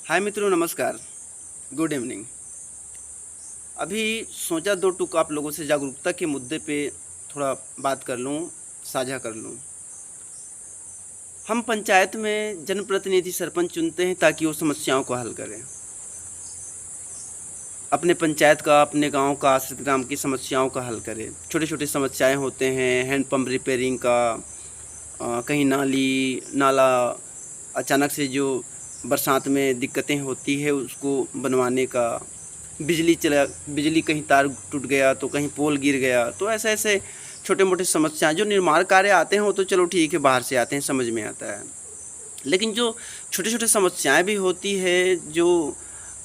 हाय मित्रों, नमस्कार। Good evening. अभी सोचा दो टुक आप लोगों से जागरूकता के मुद्दे पे थोड़ा बात कर लूँ, साझा कर लूँ। हम पंचायत में जनप्रतिनिधि सरपंच चुनते हैं ताकि वो समस्याओं को हल करें। अपने पंचायत का, अपने गांव का, आश्रित ग्राम की समस्याओं का हल करें। छोटे छोटे समस्याएं होते हैं, हैंडपम्प रिपेयरिंग का, कहीं नाला अचानक से जो बरसात में दिक्कतें होती है उसको बनवाने का, बिजली कहीं तार टूट गया तो कहीं पोल गिर गया, तो ऐसे ऐसे छोटे मोटे समस्याएं जो निर्माण कार्य आते हैं वो तो चलो ठीक है, बाहर से आते हैं, समझ में आता है। लेकिन जो छोटे छोटे समस्याएं भी होती है, जो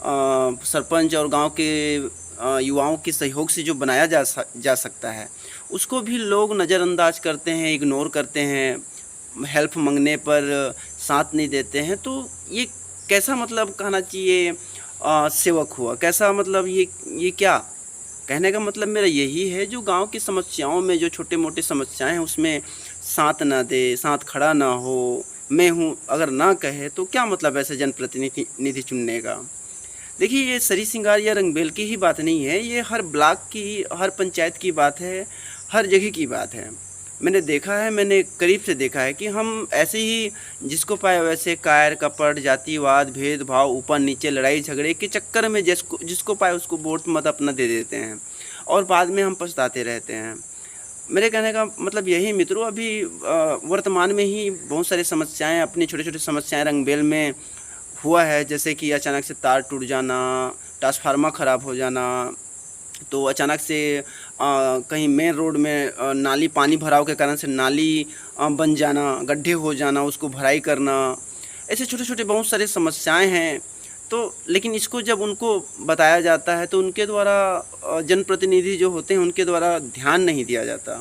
सरपंच और गांव के युवाओं के सहयोग से जो बनाया जा सकता है, उसको भी लोग नज़रअंदाज करते हैं, इग्नोर करते हैं, हेल्प मांगने पर साथ नहीं देते हैं। तो ये कैसा मतलब कहना चाहिए सेवक हुआ, कैसा मतलब ये क्या कहने का मतलब मेरा यही है, जो गांव की समस्याओं में जो छोटे मोटे समस्याएं हैं उसमें साथ ना दे, साथ खड़ा ना हो, मैं हूँ अगर ना कहे तो क्या मतलब ऐसे जनप्रतिनिधि चुनने का। देखिए, ये सरी सिंगार या रंगबेल की ही बात नहीं है, ये हर ब्लॉक की, हर पंचायत की बात है, हर जगह की बात है। मैंने देखा है, मैंने करीब से देखा है कि हम ऐसे ही जिसको पाए वैसे कायर कपट, जातिवाद, भेदभाव, ऊपर नीचे लड़ाई झगड़े के चक्कर में जिसको जिसको पाए उसको वोट मत अपना दे देते हैं और बाद में हम पछताते रहते हैं। मेरे कहने का मतलब यही मित्रों, अभी वर्तमान में ही बहुत सारी समस्याएं, अपनी छोटी छोटी समस्याएं रंगबेल में हुआ है। जैसे कि अचानक से तार टूट जाना, ट्रांसफार्मर ख़राब हो जाना, तो अचानक से कहीं मेन रोड में नाली, पानी भराव के कारण से नाली बन जाना, गड्ढे हो जाना, उसको भराई करना, ऐसे छोटे छोटे बहुत सारे समस्याएं हैं। तो लेकिन इसको जब उनको बताया जाता है तो उनके द्वारा, जनप्रतिनिधि जो होते हैं उनके द्वारा ध्यान नहीं दिया जाता।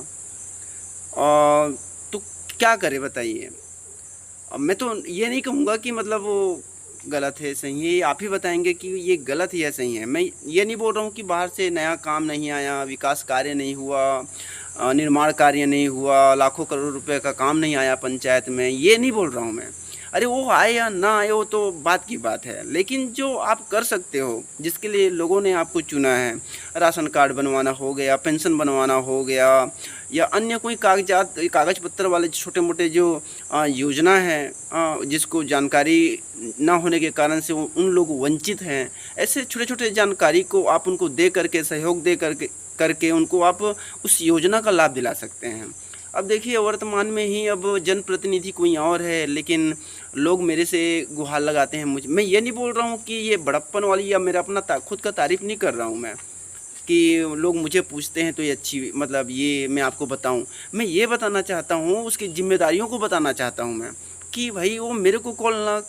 तो क्या करें बताइए। अब मैं तो ये नहीं कहूँगा कि मतलब वो गलत है, सही है, ये आप ही बताएंगे कि ये गलत है या सही है। मैं ये नहीं बोल रहा हूँ कि बाहर से नया काम नहीं आया, विकास कार्य नहीं हुआ, निर्माण कार्य नहीं हुआ, लाखों करोड़ रुपए का काम नहीं आया पंचायत में, ये नहीं बोल रहा हूँ मैं। अरे वो आए या ना आए वो तो बात की बात है, लेकिन जो आप कर सकते हो, जिसके लिए लोगों ने आपको चुना है, राशन कार्ड बनवाना हो गया, पेंशन बनवाना हो गया, या अन्य कोई कागज़ पत्र वाले छोटे मोटे जो योजना है, जिसको जानकारी ना होने के कारण से उन लोग वंचित हैं, ऐसे छोटे छोटे जानकारी को आप उनको दे करके, सहयोग दे करके उनको आप उस योजना का लाभ दिला सकते हैं। अब देखिए, वर्तमान में ही अब जनप्रतिनिधि कोई और है, लेकिन लोग मेरे से गुहार लगाते हैं मुझे। मैं ये नहीं बोल रहा हूँ कि ये बड़प्पन वाली, या मेरा अपना खुद का तारीफ़ नहीं कर रहा हूँ मैं, कि लोग मुझे पूछते हैं तो ये अच्छी, मतलब ये मैं आपको बताऊं। मैं ये बताना चाहता हूँ, उसकी जिम्मेदारियों को बताना चाहता हूँ मैं, कि भाई वो मेरे को कॉल ना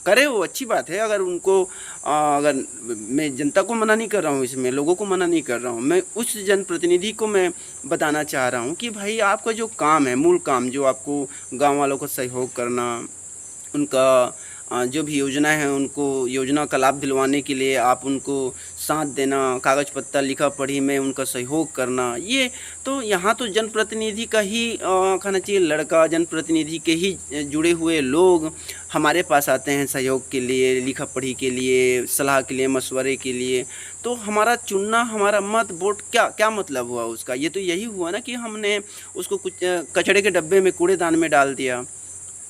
करे, वो अच्छी बात है। अगर उनको अगर मैं जनता को मना नहीं कर रहा हूँ, इसमें लोगों को मना नहीं कर रहा हूँ, मैं उस जनप्रतिनिधि को मैं बताना चाह रहा हूँ कि भाई आपका जो काम है, मूल काम, जो आपको गाँव वालों को सहयोग करना, उनका जो भी योजना है उनको योजना का लाभ दिलवाने के लिए आप उनको साथ देना, कागज़ पत्तर लिखा पढ़ी में उनका सहयोग करना, ये तो यहाँ तो जनप्रतिनिधि का ही कहना चाहिए लड़का, जनप्रतिनिधि के ही जुड़े हुए लोग हमारे पास आते हैं सहयोग के लिए, लिखा पढ़ी के लिए, सलाह के लिए, मशवरे के लिए। तो हमारा चुनना, हमारा मत, वोट, क्या क्या मतलब हुआ उसका? ये तो यही हुआ ना कि हमने उसको कुछ कचड़े के डब्बे में, कूड़ेदान में डाल दिया।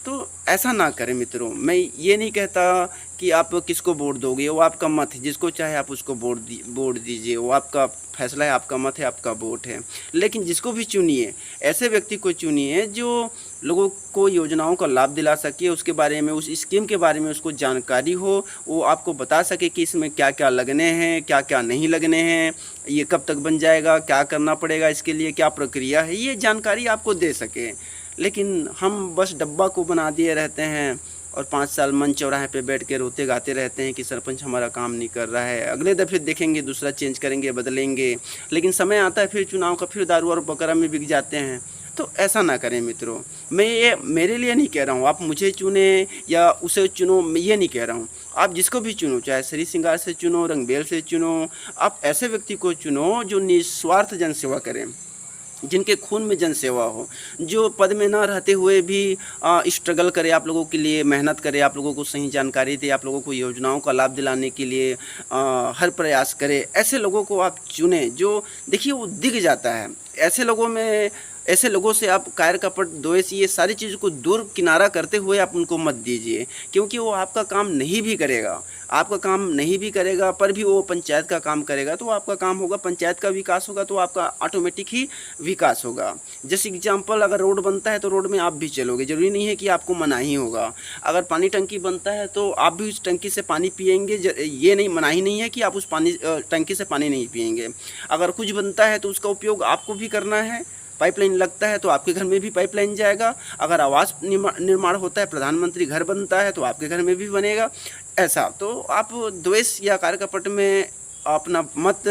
तो ऐसा ना करें मित्रों। मैं ये नहीं कहता कि आप किसको वोट दोगे, वो आपका मत है, जिसको चाहे आप उसको वोट दीजिए, वो आपका फैसला है, आपका मत है, आपका वोट है। लेकिन जिसको भी चुनिए, ऐसे व्यक्ति को चुनिए जो लोगों को योजनाओं का लाभ दिला सके, उसके बारे में, उस स्कीम के बारे में उसको जानकारी हो, वो आपको बता सके कि इसमें क्या क्या लगने हैं, क्या क्या नहीं लगने हैं, ये कब तक बन जाएगा, क्या करना पड़ेगा इसके लिए, क्या प्रक्रिया है, ये जानकारी आपको दे सके। लेकिन हम बस डब्बा को बना दिए रहते हैं और 5 साल मन चौराहे पे बैठ के रोते गाते रहते हैं कि सरपंच हमारा काम नहीं कर रहा है। अगले दफ़े देखेंगे दूसरा चेंज करेंगे, बदलेंगे, लेकिन समय आता है फिर चुनाव का, फिर दारू और बकरा में बिक जाते हैं। तो ऐसा ना करें मित्रों। मैं ये मेरे लिए नहीं कह रहा हूँ आप मुझे चुने या उसे चुनो, मैं ये नहीं कह रहा हूँ। आप जिसको भी चुनो, चाहे सरी सिंगार से चुनो, रंगबेल से चुनो, आप ऐसे व्यक्ति को चुनो जो निस्वार्थ जनसेवा करें। जिनके खून में जनसेवा हो, जो पद में ना रहते हुए भी स्ट्रगल करे आप लोगों के लिए, मेहनत करे, आप लोगों को सही जानकारी दे, आप लोगों को योजनाओं का लाभ दिलाने के लिए हर प्रयास करे। ऐसे लोगों को आप चुनें जो देखिए वो दिख जाता है। ऐसे लोगों से आप कायर कपट द्वेष ये सारी चीज़ों को दूर किनारा करते हुए आप उनको मत दीजिए, क्योंकि वो आपका काम नहीं भी करेगा, आपका काम नहीं भी करेगा पर भी वो पंचायत का काम करेगा, तो आपका काम होगा, पंचायत का विकास होगा, तो आपका ऑटोमेटिक ही विकास होगा। जैसे एग्जांपल, अगर रोड बनता है तो रोड में आप भी चलोगे, ज़रूरी नहीं है कि आपको मनाही होगा। अगर पानी टंकी बनता है तो आप भी उस टंकी से पानी पिएंगे, ये नहीं, मनाही नहीं है कि आप उस टंकी से पानी नहीं पिएंगे। अगर कुछ बनता है तो उसका उपयोग आपको भी करना है। पाइपलाइन लगता है तो आपके घर में भी पाइपलाइन जाएगा। अगर आवास निर्माण होता है, प्रधानमंत्री घर बनता है तो आपके घर में भी बनेगा। ऐसा तो आप द्वेष या कार्यकपट में अपना मत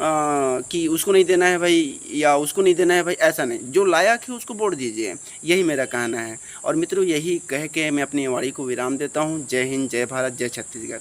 कि उसको नहीं देना है भाई या उसको नहीं देना है भाई, ऐसा नहीं। जो लायक है उसको वोट दीजिए, यही मेरा कहना है। और मित्रों, यही कह के मैं अपनी वाणी को विराम देता हूँ। जय हिंद, जय भारत, जय छत्तीसगढ़।